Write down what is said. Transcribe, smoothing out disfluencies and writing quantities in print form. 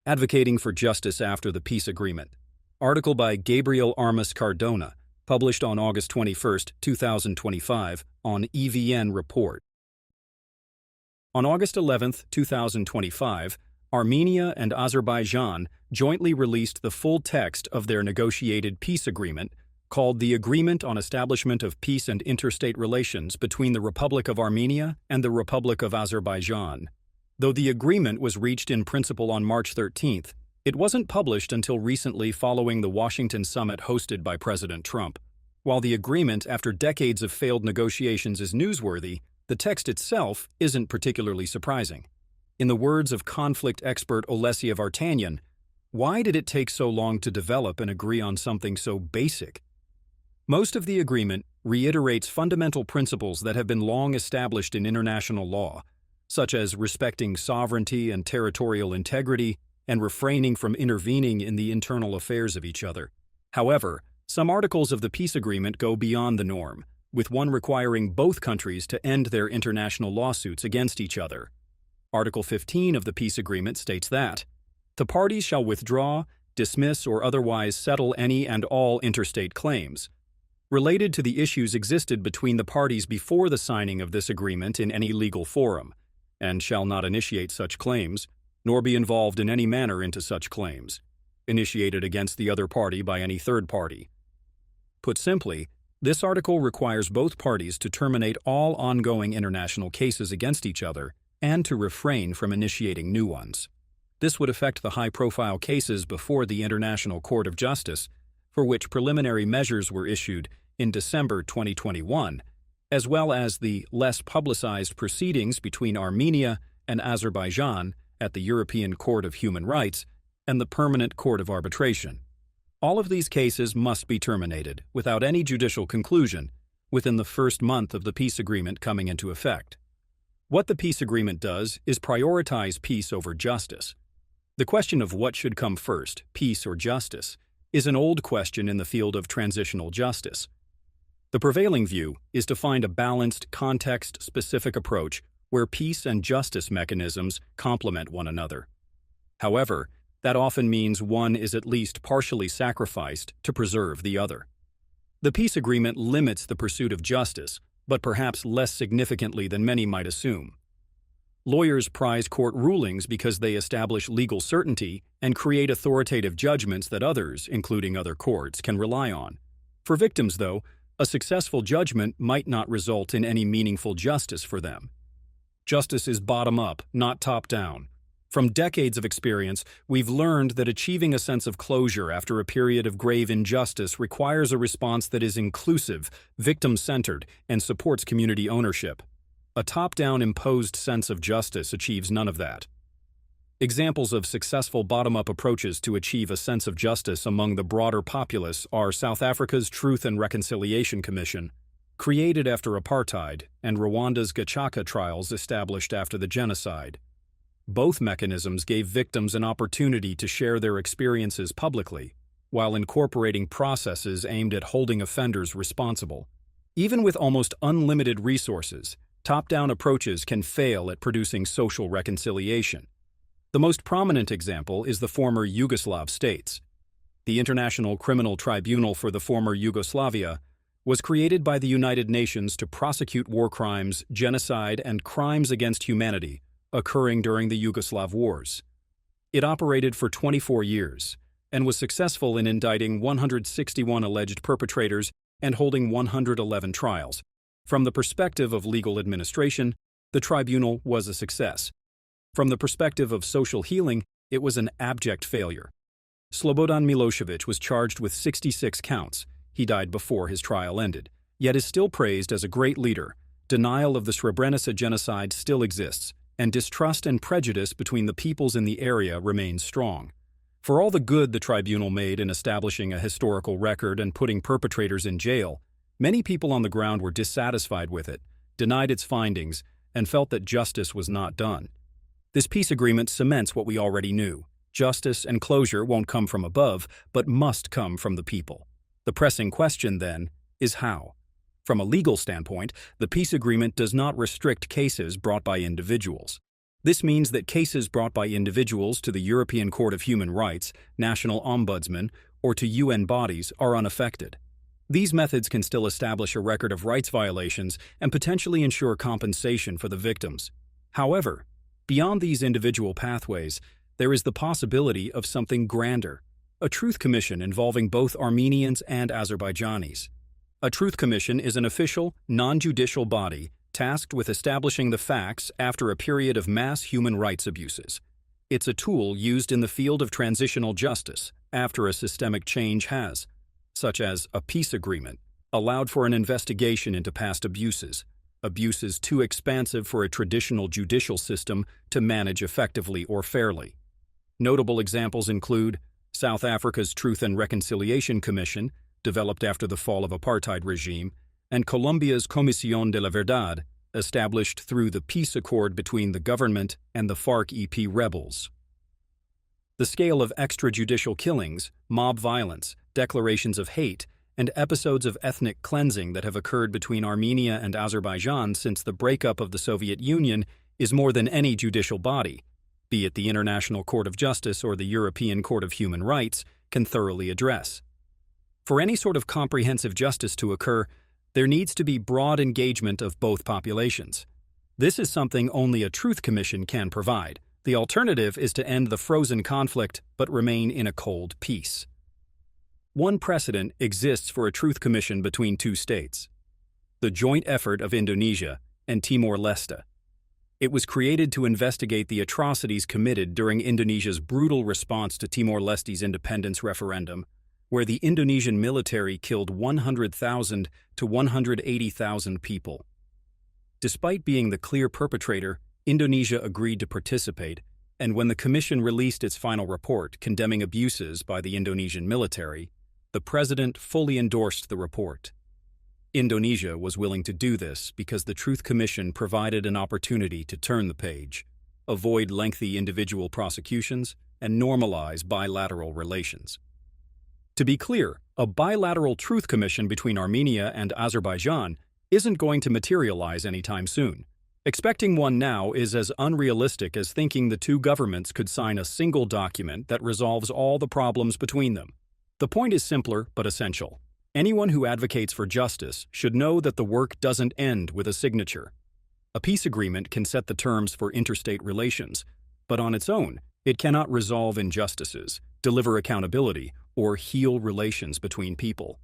Advocating for Justice After the Peace Agreement. Article by Gabriel Armas-Cardona, published on August 21, 2025, on EVN Report. On August 11, 2025, Armenia and Azerbaijan jointly released the full text of their negotiated peace agreement, called the Agreement on Establishment of Peace and Interstate Relations between the Republic of Armenia and the Republic of Azerbaijan. Though the agreement was reached in principle on March 13th, it wasn't published until recently following the Washington summit hosted by President Trump. While the agreement, after decades of failed negotiations, is newsworthy, the text itself isn't particularly surprising. In the words of conflict expert Olesya Vartanyan, why did it take so long to develop and agree on something so basic? Most of the agreement reiterates fundamental principles that have been long established in international law, such as respecting sovereignty and territorial integrity and refraining from intervening in the internal affairs of each other. However, some articles of the peace agreement go beyond the norm, with one requiring both countries to end their international lawsuits against each other. Article 15 of the peace agreement states that the parties shall withdraw, dismiss, or otherwise settle any and all interstate claims related to the issues existed between the parties before the signing of this agreement in any legal forum, and shall not initiate such claims, nor be involved in any manner into such claims, initiated against the other party by any third party. Put simply, this article requires both parties to terminate all ongoing international cases against each other and to refrain from initiating new ones. This would affect the high-profile cases before the International Court of Justice, for which preliminary measures were issued in December 2021, as well as the less publicized proceedings between Armenia and Azerbaijan at the European Court of Human Rights and the Permanent Court of Arbitration. All of these cases must be terminated without any judicial conclusion within the first month of the peace agreement coming into effect. What the peace agreement does is prioritize peace over justice. The question of what should come first, peace or justice, is an old question in the field of transitional justice. The prevailing view is to find a balanced, context-specific approach where peace and justice mechanisms complement one another. However, that often means one is at least partially sacrificed to preserve the other. The peace agreement limits the pursuit of justice, but perhaps less significantly than many might assume. Lawyers prize court rulings because they establish legal certainty and create authoritative judgments that others, including other courts, can rely on. For victims, though, a successful judgment might not result in any meaningful justice for them. Justice is bottom-up, not top-down. From decades of experience, we've learned that achieving a sense of closure after a period of grave injustice requires a response that is inclusive, victim-centered, and supports community ownership. A top-down imposed sense of justice achieves none of that. Examples of successful bottom-up approaches to achieve a sense of justice among the broader populace are South Africa's Truth and Reconciliation Commission, created after apartheid, and Rwanda's Gacaca trials established after the genocide. Both mechanisms gave victims an opportunity to share their experiences publicly, while incorporating processes aimed at holding offenders responsible. Even with almost unlimited resources, top-down approaches can fail at producing social reconciliation. The most prominent example is the former Yugoslav states. The International Criminal Tribunal for the former Yugoslavia was created by the United Nations to prosecute war crimes, genocide, and crimes against humanity occurring during the Yugoslav wars. It operated for 24 years and was successful in indicting 161 alleged perpetrators and holding 111 trials. From the perspective of legal administration, the tribunal was a success. From the perspective of social healing, it was an abject failure. Slobodan Milosevic was charged with 66 counts. He died before his trial ended, yet is still praised as a great leader. Denial of the Srebrenica genocide still exists, and distrust and prejudice between the peoples in the area remains strong. For all the good the tribunal made in establishing a historical record and putting perpetrators in jail, many people on the ground were dissatisfied with it, denied its findings, and felt that justice was not done. This peace agreement cements what we already knew. Justice and closure won't come from above, but must come from the people. The pressing question, then, is how? From a legal standpoint, the peace agreement does not restrict cases brought by individuals. This means that cases brought by individuals to the European Court of Human Rights, national ombudsman, or to UN bodies are unaffected. These methods can still establish a record of rights violations and potentially ensure compensation for the victims. However, beyond these individual pathways, there is the possibility of something grander: a truth commission involving both Armenians and Azerbaijanis. A truth commission is an official, non-judicial body tasked with establishing the facts after a period of mass human rights abuses. It's a tool used in the field of transitional justice after a systemic change has, such as a peace agreement, allowed for an investigation into past abuses too expansive for a traditional judicial system to manage effectively or fairly. Notable examples include South Africa's Truth and Reconciliation Commission, developed after the fall of apartheid regime, and Colombia's Comisión de la Verdad, established through the peace accord between the government and the FARC-EP rebels. The scale of extrajudicial killings, mob violence, declarations of hate, and episodes of ethnic cleansing that have occurred between Armenia and Azerbaijan since the breakup of the Soviet Union is more than any judicial body, be it the International Court of Justice or the European Court of Human Rights, can thoroughly address. For any sort of comprehensive justice to occur, there needs to be broad engagement of both populations. This is something only a truth commission can provide. The alternative is to end the frozen conflict but remain in a cold peace. One precedent exists for a truth commission between two states: the joint effort of Indonesia and Timor-Leste. It was created to investigate the atrocities committed during Indonesia's brutal response to Timor-Leste's independence referendum, where the Indonesian military killed 100,000 to 180,000 people. Despite being the clear perpetrator, Indonesia agreed to participate, and when the commission released its final report condemning abuses by the Indonesian military, the president fully endorsed the report. Indonesia was willing to do this because the Truth Commission provided an opportunity to turn the page, avoid lengthy individual prosecutions, and normalize bilateral relations. To be clear, a bilateral truth commission between Armenia and Azerbaijan isn't going to materialize anytime soon. Expecting one now is as unrealistic as thinking the two governments could sign a single document that resolves all the problems between them. The point is simpler but essential. Anyone who advocates for justice should know that the work doesn't end with a signature. A peace agreement can set the terms for interstate relations, but on its own, it cannot resolve injustices, deliver accountability, or heal relations between people.